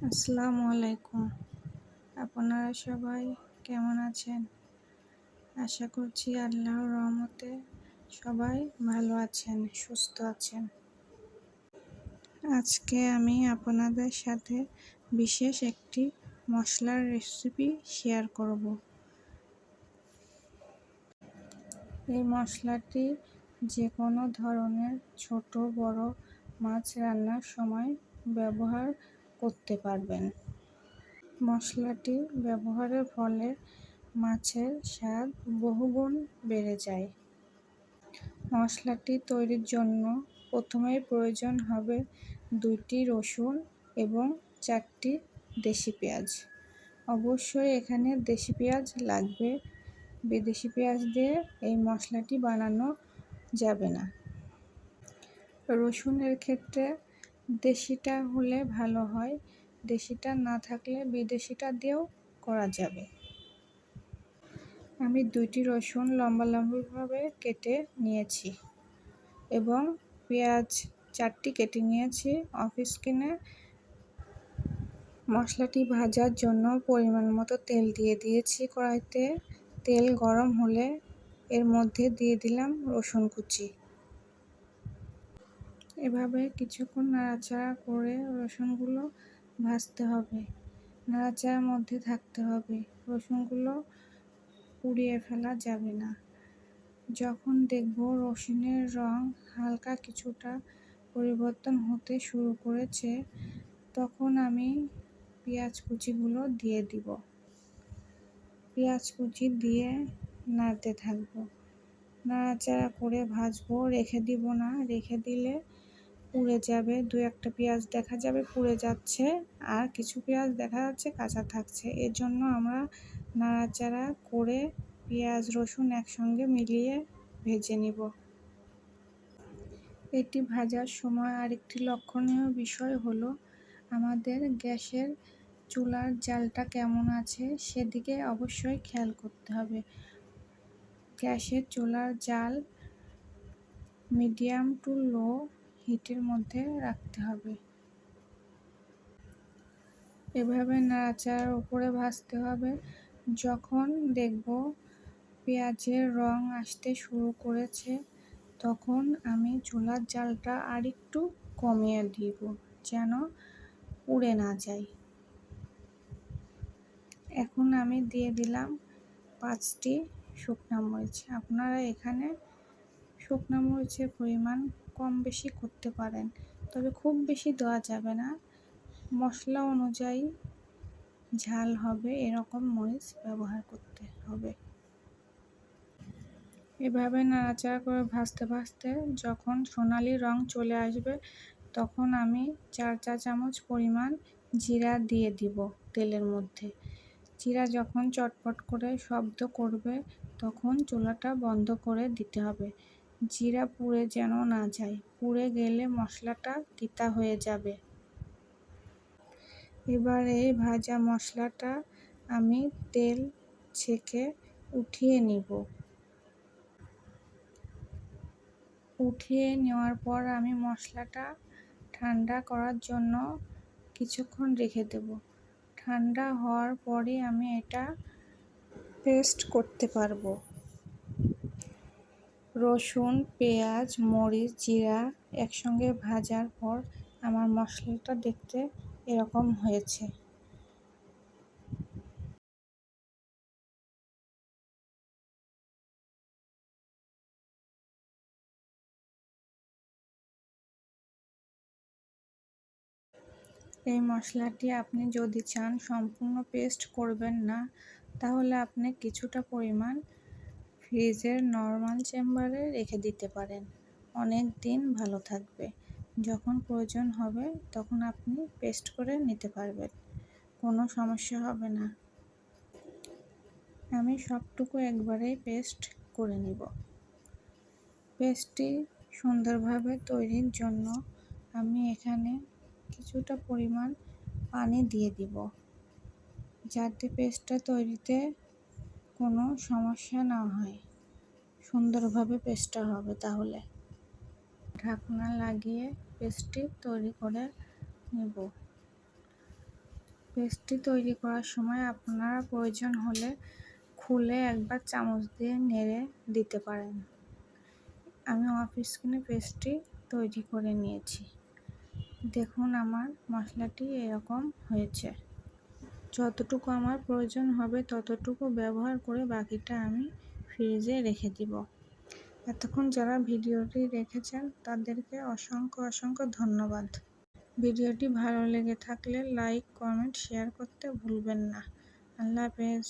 আসসালামু আলাইকুম। আপনারা সবাই কেমন আছেন? আশা করছি আল্লাহর রহমতে সবাই ভালো আছেন, সুস্থ আছেন। আজকে আমি আপনাদের সাথে বিশেষ একটি মশলার রেসিপি শেয়ার করব। এই মশলাটি যে কোনো ধরনের ছোট বড় মাছ রান্নার সময় ব্যবহার করতে পারবেন। মশলাটি ব্যবহারের ফলে মাছের স্বাদ বহুগুণ বেড়ে যায়। মশলাটি তৈরির জন্য প্রথমেই প্রয়োজন হবে 2টি রসুন এবং 4টি দেশি পেঁয়াজ। অবশ্যই এখানে দেশি পেঁয়াজ লাগবে, বিদেশি পেঁয়াজ দিয়ে এই মশলাটি বানানো যাবে না। রসুনের ক্ষেত্রে দেশিটা হলে ভালো হয়, দেশিটা না থাকলে বিদেশিটা দিয়েও করা যাবে। আমি 2টি রসুন লম্বাভাবে কেটে নিয়েছি এবং পেঁয়াজ 4টি কেটে নিয়েছি অফ স্ক্রিনে। মশলাটি ভাজার জন্য পরিমাণ মতো তেল দিয়ে দিয়েছি কড়াইতে। তেল গরম হলে এর মধ্যে দিয়ে দিলাম রসুন কুচি। এভাবে কিছুক্ষণ নাড়াচাড়া করে রসুনগুলো ভাজতে হবে, নাড়াচাড়ার মধ্যে থাকতে হবে। রসুনগুলো পুড়িয়ে ফেলা যাবে না। যখন দেখব রসুনের রং হালকা কিছুটা পরিবর্তন হতে শুরু করেছে, তখন আমি পেঁয়াজ কুচিগুলো দিয়ে দিব। পেঁয়াজ কুচি দিয়ে নাড়তে থাকবো, নাড়াচাড়া করে ভাজবো, রেখে দিব না। রেখে দিলে পুড়ে যাবে। 2-1টা পেঁয়াজ দেখা যাবে পুড়ে যাচ্ছে, আর কিছু পেঁয়াজ দেখা যাচ্ছে কাঁচা থাকছে। এর জন্য আমরা নাড়াচাড়া করে পেঁয়াজ রসুন একসঙ্গে মিলিয়ে ভেজে নিব। এটি ভাজার সময় আরেকটি লক্ষণীয় বিষয় হলো আমাদের গ্যাসের চুলার জালটা কেমন আছে সেদিকে অবশ্যই খেয়াল করতে হবে। গ্যাসের চুলার জাল মিডিয়াম টু লো হিটের মধ্যে রাখতে হবে। এভাবে নাড়াচাড়ার উপরে ভাজতে হবে। যখন দেখব পেঁয়াজের রং আসতে শুরু করেছে, তখন আমি চুলার জালটা আরেকটু কমিয়ে দিব যেন পুড়ে না যায়। এখন আমি দিয়ে দিলাম 5টি শুকনো মরিচ। আপনারা এখানে শুকনো মরিচের পরিমাণ কম বেশি করতে পারেন, তবে খুব বেশি দেওয়া যাবে না। মশলা অনুযায়ী ঝাল হবে এরকম মরিচ ব্যবহার করতে হবে। এভাবে নাড়াচাড়া করে ভাজতে ভাজতে যখন সোনালি রং চলে আসবে, তখন আমি 4 চা চামচ পরিমাণ জিরা দিয়ে দিব তেলের মধ্যে। জিরা যখন চটপট করে শব্দ করবে, তখন চুলাটা বন্ধ করে দিতে হবে। জিরা পুড়ে যেন না যায়, পুড়ে গেলে মশলাটা তিতা হয়ে যাবে। এবার এই ভাজা মশলাটা আমি তেল ছেঁকে উঠিয়ে নিব। উঠিয়ে নেওয়ার পর আমি মশলাটা ঠান্ডা করার জন্য কিছুক্ষণ রেখে দেব। ঠান্ডা হওয়ার পরে আমি এটা পেস্ট করতে পারবো। রসুন, পেঁয়াজ, মরিচ, জিরা একসঙ্গে ভাজার পর আমার মশলাটা দেখতে এরকম হয়েছে। এই মশলাটি আপনি যদি চান সম্পূর্ণ পেস্ট করবেন না, তাহলে আপনি কিছুটা পরিমাণ ফ্রিজের নর্মাল চেম্বারে রেখে দিতে পারেন। অনেক দিন ভালো থাকবে। যখন প্রয়োজন হবে তখন আপনি পেস্ট করে নিতে পারবেন, কোনো সমস্যা হবে না। আমি সবটুকু একবারেই পেস্ট করে নিব। পেস্টটি সুন্দরভাবে তৈরির জন্য আমি এখানে কিছুটা পরিমাণ পানি দিয়ে দিব, যাতে পেস্টটা তৈরিতে কোনো সমস্যা না হয়। সুন্দরভাবে পেস্টটা হবে। তাহলে ঢাকনা লাগিয়ে পেস্টটি তৈরি করে নেব। পেস্টটি তৈরি করার সময় আপনারা প্রয়োজন হলে খুলে একবার চামচ দিয়ে নেড়ে দিতে পারেন। আমি অফ স্ক্রিনে পেস্টটি তৈরি করে নিয়েছি। দেখুন আমার মশলাটি এরকম হয়েছে। যতটুকু আমার প্রয়োজন হবে ততটুকু ব্যবহার করে বাকিটা আমি ফ্রিজে রেখে দিব। এতক্ষণ যারা ভিডিওটি দেখেছেন তাদেরকে অসংখ্য ধন্যবাদ। ভিডিওটি ভালো লেগে থাকলে লাইক, কমেন্ট, শেয়ার করতে ভুলবেন না। আল্লাহ হাফেজ।